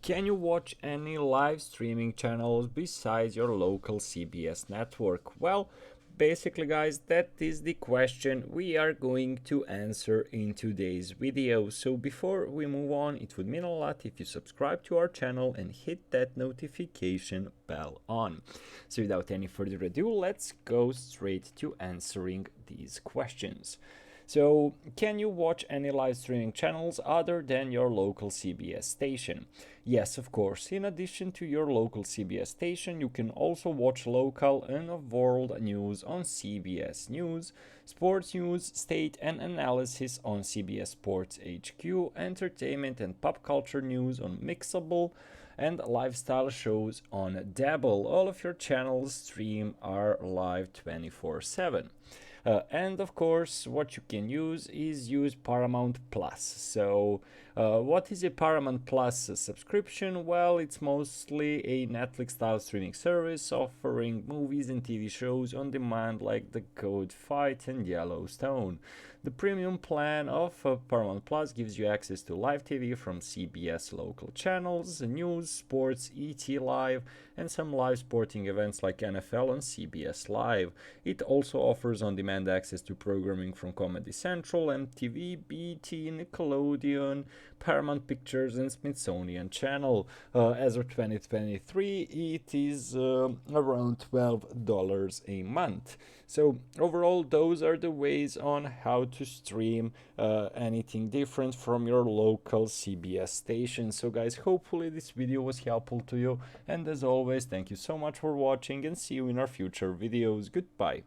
Can you watch any live streaming channels besides your local CBS network? Well, basically guys, that is the question we are going to answer in today's video. So before we move on, it would mean a lot if you subscribe to our channel and hit that notification bell on. So without any further ado, let's go straight to answering these questions. So, can you watch any live streaming channels other than your local CBS station? Yes, of course. In addition to your local CBS station, you can also watch local and world news on CBS News, sports news, state and analysis on CBS Sports HQ, entertainment and pop culture news on Mixable, and lifestyle shows on Dabble. All of your channels stream are live 24/7. And of course, what you can use is use Paramount Plus. So, what is a Paramount Plus subscription? Well, it's mostly a Netflix style streaming service offering movies and TV shows on demand like The Good Fight and Yellowstone. The premium plan of Paramount Plus gives you access to live TV from CBS local channels, news, sports, ET Live, and some live sporting events like NFL on CBS Live. It also offers on-demand access to programming from Comedy Central, MTV, BT, Nickelodeon, Paramount Pictures, and Smithsonian Channel. As of 2023, it is around $12 a month. So overall, those are the ways on how to stream anything different from your local CBS station. So guys, hopefully this video was helpful to you, and as always, thank you so much for watching and see you in our future videos. Goodbye.